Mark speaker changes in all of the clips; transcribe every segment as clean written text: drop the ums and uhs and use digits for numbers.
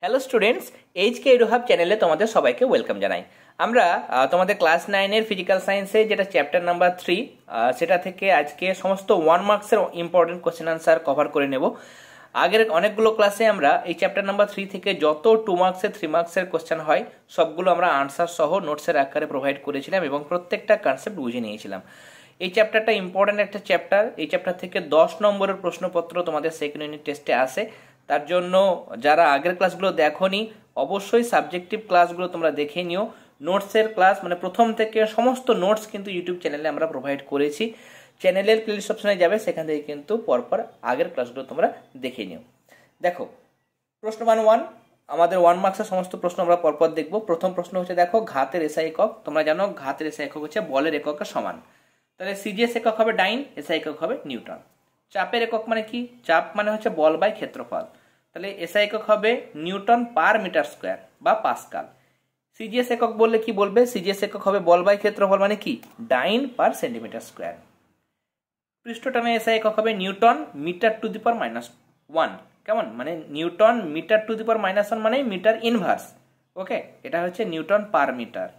Speaker 1: Hello students, HK এডুহাব চ্যানেলে তোমাদের সবাইকে ওয়েলকাম জানাই। আমরা তোমাদের ক্লাস 9-এর ফিজিক্যাল সায়েন্সে যেটা চ্যাপ্টার নাম্বার 3, সেটা থেকে আজকে সমস্ত 1 মার্কসের ইম্পর্টেন্ট কোশ্চেন আনসার কভার করে নেব। আগের অনেকগুলো ক্লাসে আমরা এই চ্যাপ্টার নাম্বার 3 থেকে যত 2 মার্কসের 3 মার্কসের কোশ্চেন হয় সবগুলো আমরা আনসার সহ নোটসের আকারে প্রোভাইড করেছিলাম এবং প্রত্যেকটা কনসেপ্ট বুঝে নিয়েছিলাম। এই চ্যাপ্টারটা ইম্পর্টেন্ট একটা চ্যাপ্টার। এই চ্যাপ্টার থেকে 10 নম্বরের প্রশ্নপত্র তোমাদের সেকেন্ড ইউনিট টেস্টে আসে। তার জন্য যারা আগের ক্লাসগুলো দেখোনি অবশ্যই সাবজেক্টিভ ক্লাসগুলো তোমরা দেখে নিও। নোটসের ক্লাস মানে প্রথম থেকে সমস্ত নোটস কিন্তু ইউটিউব চ্যানেলে আমরা প্রোভাইড করেছি। চ্যানেলের প্লেলিস্ট অপশনে যাবে, সেখান থেকে কিন্তু পরপর আগের ক্লাসগুলো তোমরা দেখে নিও। দেখো, প্রশ্ন 1 আমাদের 1 মার্কসের সমস্ত প্রশ্ন আমরা পরপর দেখব। প্রথম প্রশ্ন হচ্ছে, দেখো ঘাতের এসআই একক। তোমরা জানো ঘাতের এসআই একক হচ্ছে বলের এককের সমান। তাহলে সিজিএস একক হবে ডাইন, এসআই একক হবে নিউটন। চাপের একক মানে কি? চাপ মানে হচ্ছে বল বাই ক্ষেত্রফল। তাহলে এসআই একক হবে নিউটন পার মিটার স্কোয়ার বা পাস্কাল। সিজিএস একক বললে কি বলবে? সিজিএস একক হবে বল বাই ক্ষেত্রফল মানে কি? ডাইন পার সেন্টিমিটার স্কোয়ার। পৃষ্ঠটানে এসআই একক হবে Newton metre to the power -1। কেমন? মানে Newton metre to the power -1 মানে মিটার ইনভার্স। ওকে, এটা হচ্ছে নিউটন পার মিটার।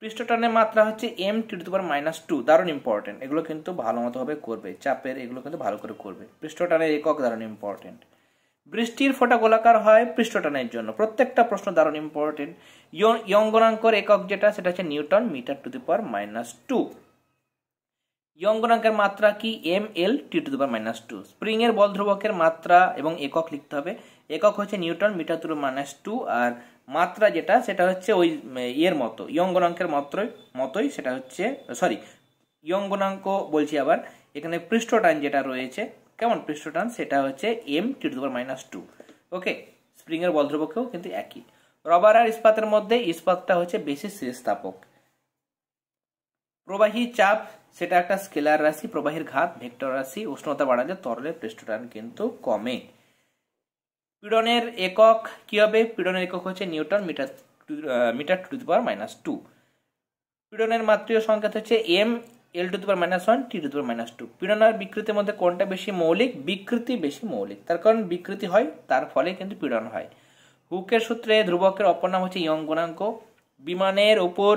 Speaker 1: পৃষ্ঠটানের মাত্রা হচ্ছে m টু দি পাওয়ার -2। দারুণ ইম্পর্টেন্ট, এগুলো কিন্তু ভালো মতো হবে করবে। চাপের এগুলো কিন্তু ভালো করে করবে। পৃষ্ঠটানের একক দারুণ ইম্পর্টেন্ট। বৃষ্টির ফোঁটা গোলাকার হয় পৃষ্ঠটানের জন্য। প্রত্যেকটা প্রশ্ন দারুণ ইম্পর্টেন্ট। ইয়ঙ্গনাঙ্কর একক যেটা, সেটা হচ্ছে newton metre to the power -2। ইয়ঙ্গনাঙ্কের মাত্রা কি? ml T two the power -2। Spring এর বল ধ্রুবকের মাত্রা এবং একক লিখতে হবে। একক হচ্ছে newton metre to the power -2, আর মাত্রা যেটা সেটা হচ্ছে ওই এর মতো ইয়ঙ্গনাঙ্কের মতোই সেটা হচ্ছে, সরি ইয়ঙ্গনাঙ্ক বলছি আবার, এখানে পৃষ্ঠটান যেটা রয়েছে, কেমন পৃষ্ঠটান, সেটা হচ্ছে m T two the power -2। Okay, spring এর বল ধ্রুবকেও কিন্তু একই। রবার আর ইস্পাতের মধ্যে ইস্পাতটা হচ্ছে বেশি স্থিতিস্থাপক। প্রবাহী চাপ সেটা একটা স্কেলার রাশি। প্রবাহীর ঘাত ভেক্টর রাশি। উষ্ণতা বাড়ালে তরলের পৃষ্ঠটান কিন্তু কমে। পীড়নের একক কি হবে? পীড়নের একক হচ্ছে newton metre to the power -2। পীড়নের মাত্রীয় সংকেত হচ্ছে m l to the power -1 t to the power -2। পীড়ন আর বিকৃতির মধ্যে কোনটা বেশি মৌলিক? বিকৃতি বেশি মৌলিক। তার কারণ বিকৃতি হয়, তার ফলে কিন্তু পীড়ন হয়। হুকের সূত্রে ধ্রুবকের অপর নাম হচ্ছে ইয়ং গুণাঙ্ক। বিমানের উপর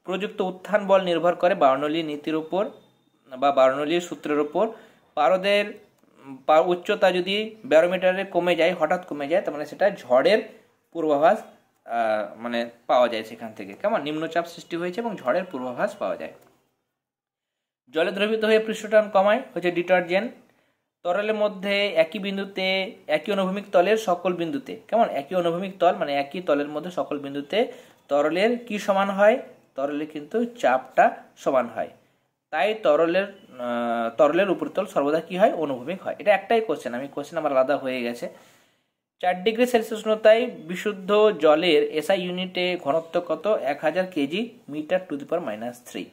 Speaker 1: প্রযুক্ত উত্থান বল নির্ভর করে বার্নৌলির নীতির উপর বা বার্নৌলির সূত্রের উপর। পারদের উচ্চতা যদি ব্যারোমিটারে কমে যায়, হঠাৎ কমে যায়, তার মানে সেটা ঝড়ের পূর্বাভাস মানে পাওয়া যায় সেখান থেকে। কেমন? নিম্নচাপ সৃষ্টি হয়েছে এবং ঝড়ের পূর্বাভাস পাওয়া যায়। জলে দ্রবীভূত হয়ে পৃষ্ঠটান কমায় হচ্ছে ডিটারজেন্ট। তরলের মধ্যে একই বিন্দুতে একই অনুভূমিক তলের সকল বিন্দুতে, কেমন? একই অনুভূমিক তল মানে একই তলের মধ্যে সকল বিন্দুতে তরলের কি সমান হয়? তরলের কিন্তু চাপটা সমান হয়। তাই তরলের উপরিতল সর্বদা কি হয়? অনুভূমিক হয়। এটা একটাই কোশ্চেন, কোশ্চেন আমার আলাদা হয়ে গেছে। 4 ডিগ্রি সেলসিয়াস উষ্ণতায় বিশুদ্ধ জলের এসআই ইউনিটে ঘনত্ব কত? 1000 KG metre to the power -3।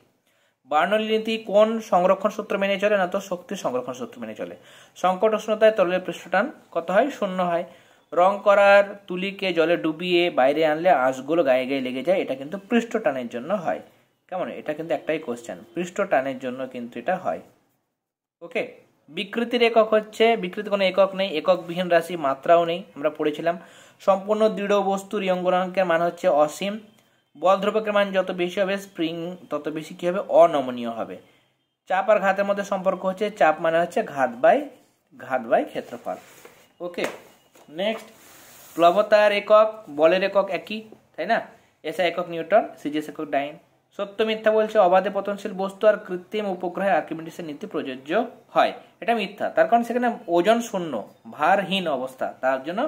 Speaker 1: Bernoulli নীতি কোন সংরক্ষণ সূত্র মেনে চলে? না তো শক্তি সংরক্ষণ সূত্র মেনে চলে। সংকট উষ্ণতায় তরলের পৃষ্ঠটান কত হয়? 0 হয়। রং করার তুলিকে জলে ডুবিয়ে বাইরে আনলে আঁশগুলো গায়ে গায়ে লেগে যায়, এটা কিন্তু পৃষ্ঠটানের জন্য হয়। কেমন? এটা কিন্তু একটাই কোশ্চেন, পৃষ্ঠটানের জন্য কিন্তু এটা হয়। ওকে, বিকৃতির একক হচ্ছে, বিকৃতি কোনো একক নেই, এককবিহীন রাশি, মাত্রাও নেই, আমরা পড়েছিলাম। সম্পূর্ণ দৃঢ় বস্তুর ইয়ঙ্গনাঙ্কের মান হচ্ছে অসীম। বল ধ্রুবকের মান যত বেশি হবে স্প্রিং তত বেশি কি হবে? অনমনীয় হবে। চাপ আর ঘাতের মধ্যে সম্পর্ক হচ্ছে, চাপ মানে হচ্ছে ঘাত বাই ক্ষেত্রফল। ওকে, নেক্সট, প্লবতার একক বলের একক একই, তাই না? এসআই একক নিউটন, সিজিএস একক ডাইন। সত্য মিথ্যা বলছে অবাধে পতনশীল বস্তু আর কৃত্রিম উপগ্রহে আর্কিমিডিসের নীতি প্রযোজ্য হয়। এটা মিথ্যা, তার কারণ সেখানে ওজন শূন্য, ভারহীন অবস্থা, তার জন্য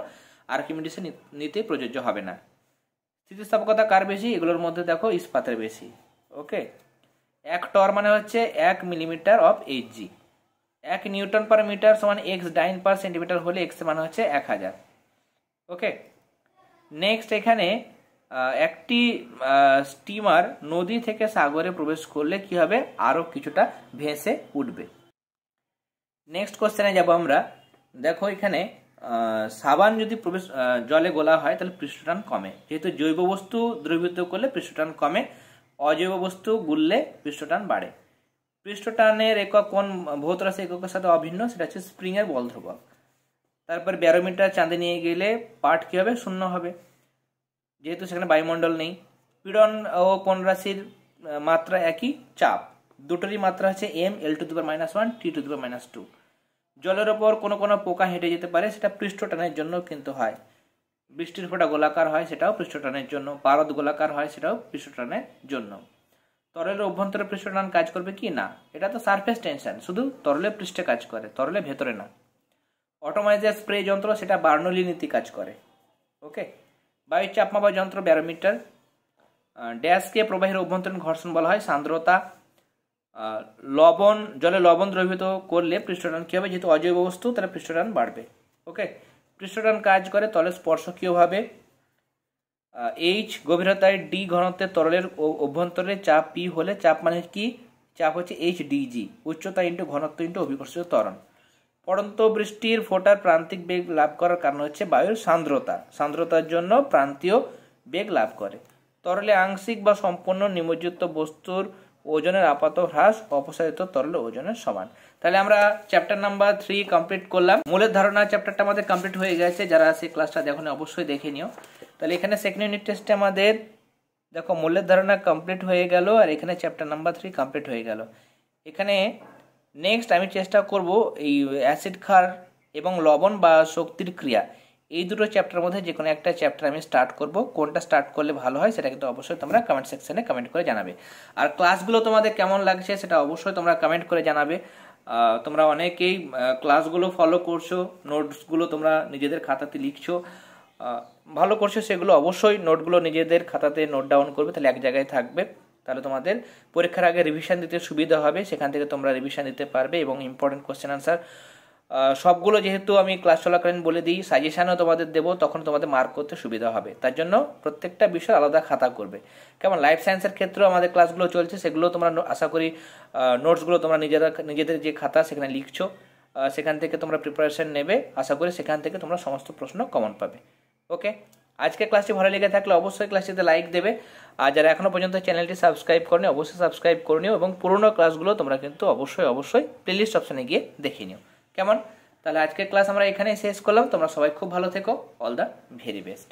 Speaker 1: আর্কিমিডিসের নীতি প্রযোজ্য হবে না। স্থিতিস্থাপকতা কার বেশি? এগুলোর মধ্যে দেখো ইস্পাতের বেশি। ওকে, 1 টর মানে হচ্ছে 1 millimetre of Hg। 1 newton per metre সমান x ডাইন পার সেন্টিমিটার হলে x মানে হচ্ছে 1000। ওকে, নেক্সট, এখানে একটি স্টিমার নদী থেকে সাগরে প্রবেশ করলে কি হবে? আরো কিছুটা ভেসে উঠবে। নেক্সট কোশ্চেনে যাব আমরা। দেখো এখানে সাবান যদি জলে গোলা হয় তাহলে পৃষ্ঠটান কমে। যেহেতু জৈব বস্তু দ্রবীভূত করলে পৃষ্ঠটান কমে, অজৈব বস্তু গুললে পৃষ্ঠটান বাড়ে। পৃষ্ঠটানের একক কোন ভৌত রাশি এককের সাথে অভিন্ন? সেটা হচ্ছে স্প্রিং এর বল ধ্রুবক। তারপর ব্যারোমিটার চাঁদে নিয়ে গেলে পাঠ কী হবে? শূন্য হবে, যেহেতু সেখানে বায়ুমণ্ডল নেই। পীড়ন ও কোন রাশির মাত্রা একই? চাপ। দুটোরই মাত্রা হচ্ছে m l⁻⁻1 t⁻²। জলের ওপর কোনো কোনো পোকা হেঁটে যেতে পারে, সেটা পৃষ্ঠটানের জন্য কিন্তু হয়। বৃষ্টির ফোঁটা গোলাকার হয়, সেটাও পৃষ্ঠটানের জন্য। পারদ গোলাকার হয়, সেটাও পৃষ্ঠটানের জন্য। তরলের অভ্যন্তরে পৃষ্ঠটান কাজ করবে কি? না, এটা তো সারফেস টেনশন, শুধু তরলের পৃষ্ঠে কাজ করে, তরলের ভেতরে না। অটোমাইজার স্প্রে যন্ত্র, সেটা বার্নৌলি নীতি কাজ করে। ওকে। বায়ুর চাপ মাপার যন্ত্র ব্যারোমিটার। ড্যাশকে প্রবাহের অভ্যন্তরীণ ঘর্ষণ বলা হয়? সান্দ্রতা। জলে লবণ দ্রবীভূত করলে পৃষ্ঠটান কী হবে? যেহেতু অজৈব বস্তু, তাহলে পৃষ্ঠটান বাড়বে। ওকে। পৃষ্ঠটান কাজ করে তলে স্পর্শকীয়ভাবে। এইচ গভীরতায়, ডি ঘনত্বের তরলের অভ্যন্তরে চাপ পি হলে চাপ মানে কি? চাপ হচ্ছে HDG, উচ্চতা ইন্টু ঘনত্ব ইন্টু অভিকর্ষিত ত্বরণ। পড়ন্ত বৃষ্টির ফোঁটার প্রান্তিক বেগ লাভ করার কারণ হচ্ছে বায়ুর সান্দ্রতা, সান্দ্রতার জন্য প্রান্তীয় বেগ লাভ করে। তরলে আংশিক বা সম্পূর্ণ নিমজ্জিত বস্তুর ওজনের আপাত হ্রাস অপসারিত তরলের ওজনের সমান। তাহলে আমরা চ্যাপ্টার নাম্বার 3 কমপ্লিট করলাম। মূলের ধারণা চ্যাপ্টারটা আমাদের কমপ্লিট হয়ে গেছে, যারা সেই ক্লাসটা দেখো অবশ্যই দেখে নিও। তাহলে এখানে সেকেন্ড ইউনিট টেস্টে আমাদের দেখো মূলের ধারণা কমপ্লিট হয়ে গেল, আর এখানে চ্যাপ্টার নাম্বার 3 কমপ্লিট হয়ে গেল। এখানে নেক্সট আমি চেষ্টা করব এই অ্যাসিড ক্ষার এবং লবণ বা শক্তির ক্রিয়া, এই দুটো চ্যাপ্টারের মধ্যে যে কোনো একটা চ্যাপ্টার আমি স্টার্ট করব। কোনটা স্টার্ট করলে ভালো হয় সেটা কিন্তু অবশ্যই তোমরা কমেন্ট সেকশনে কমেন্ট করে জানাবে। আর ক্লাসগুলো তোমাদের কেমন লাগছে সেটা অবশ্যই তোমরা কমেন্ট করে জানাবে। তোমরা অনেকেই ক্লাসগুলো ফলো করছো, নোটসগুলো তোমরা নিজেদের খাতাতে লিখছো, ভালো করছো, সেগুলো অবশ্যই নোটগুলো নিজেদের খাতাতে নোট ডাউন করবে, তাহলে এক জায়গায় থাকবে। তাহলে তোমাদের পরীক্ষার আগে রিভিশন দিতে সুবিধা হবে, সেখান থেকে তোমরা রিভিশন দিতে পারবে এবং ইম্পর্টেন্ট কোশ্চেন আনসার সবগুলো যেহেতু আমি ক্লাস চলাকালীন বলে দিই, সাজেশানও তোমাদের দেবো, তখন তোমাদের মার্ক করতে সুবিধা হবে। তার জন্য প্রত্যেকটা বিষয় আলাদা খাতা করবে। কেমন? লাইফ সায়েন্সের ক্ষেত্রেও আমাদের ক্লাসগুলো চলছে, সেগুলো তোমরা আশা করি নোটসগুলো তোমরা নিজেদের যে খাতা সেখানে লিখছো, সেখান থেকে তোমরা প্রিপারেশন নেবে, আশা করি সেখান থেকে তোমরা সমস্ত প্রশ্ন কমন পাবে। ওকে। আজকে ক্লাসটি ভালো লেগে থাকলে অবশ্যই ক্লাসটিতে লাইক দেবে, আর যারা এখনও পর্যন্ত চ্যানেলটি সাবস্ক্রাইব করনি অবশ্যই সাবস্ক্রাইব করে নিও, এবং পুরোনো ক্লাসগুলো তোমরা কিন্তু অবশ্যই প্লেলিস্ট অপশানে গিয়ে দেখে নিও। কেমন? তাহলে আজকের ক্লাস আমরা এখানেই শেষ করলাম। তোমরা সবাই খুব ভালো থেকো। All the very best.